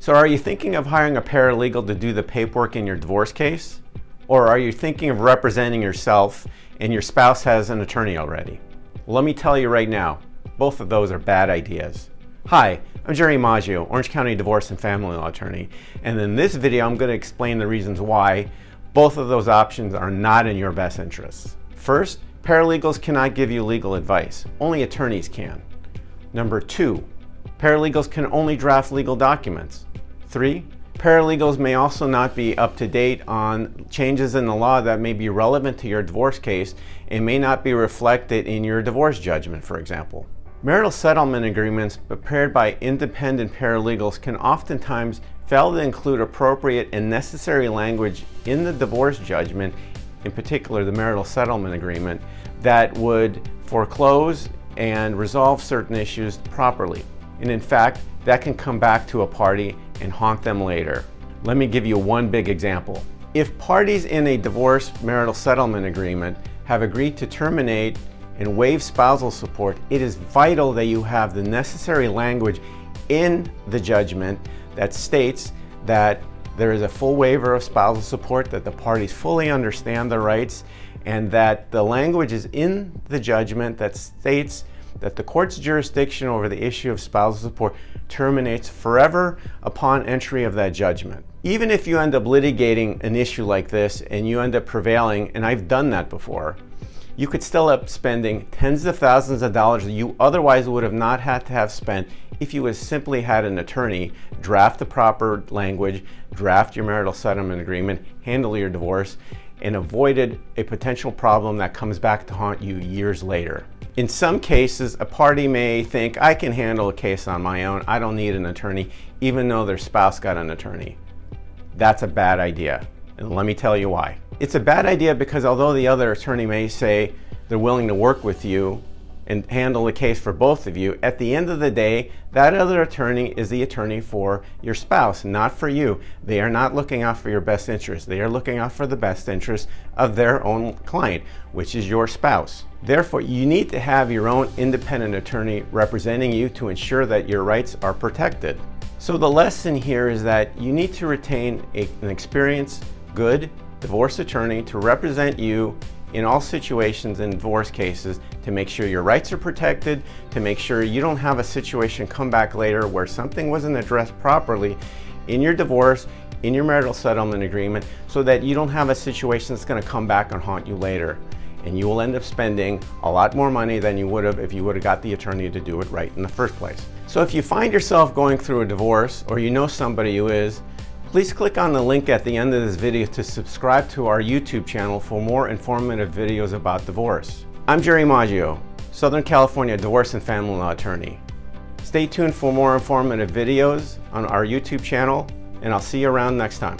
So are you thinking of hiring a paralegal to do the paperwork in your divorce case? Or are you thinking of representing yourself and your spouse has an attorney already? Well, let me tell you right now, both of those are bad ideas. Hi, I'm Gerald Maggio, Orange County divorce and family law attorney, and in this video I'm going to explain the reasons why both of those options are not in your best interests. First, paralegals cannot give you legal advice. Only attorneys can. Number 2, paralegals can only draft legal documents. 3, paralegals may also not be up to date on changes in the law that may be relevant to your divorce case and may not be reflected in your divorce judgment, for example. Marital settlement agreements prepared by independent paralegals can oftentimes fail to include appropriate and necessary language in the divorce judgment, in particular the marital settlement agreement, that would foreclose and resolve certain issues properly. And in fact, that can come back to a party and haunt them later. Let me give you one big example. If parties in a divorce marital settlement agreement have agreed to terminate and waive spousal support, it is vital that you have the necessary language in the judgment that states that there is a full waiver of spousal support, that the parties fully understand their rights, and that the language is in the judgment that states that the court's jurisdiction over the issue of spousal support terminates forever upon entry of that judgment. Even if you end up litigating an issue like this and you end up prevailing, and I've done that before, you could still end up spending tens of thousands of dollars that you otherwise would have not had to have spent if you had simply had an attorney draft the proper language, draft your marital settlement agreement, handle your divorce, and avoided a potential problem that comes back to haunt you years later. In some cases, a party may think, I can handle a case on my own, I don't need an attorney, even though their spouse got an attorney. That's a bad idea, and let me tell you why. It's a bad idea because although the other attorney may say they're willing to work with you and handle the case for both of you, at the end of the day, that other attorney is the attorney for your spouse, not for you. They are not looking out for your best interest. They are looking out for the best interest of their own client, which is your spouse. Therefore, you need to have your own independent attorney representing you to ensure that your rights are protected. So the lesson here is that you need to retain an experienced, good divorce attorney to represent you in all situations in divorce cases, to make sure your rights are protected, to make sure you don't have a situation come back later where something wasn't addressed properly in your divorce, in your marital settlement agreement, so that you don't have a situation that's going to come back and haunt you later. And you will end up spending a lot more money than you would have if you would have got the attorney to do it right in the first place. So if you find yourself going through a divorce, or you know somebody who is, please click on the link at the end of this video to subscribe to our YouTube channel for more informative videos about divorce. I'm Gerald Maggio, Southern California divorce and family law attorney. Stay tuned for more informative videos on our YouTube channel, and I'll see you around next time.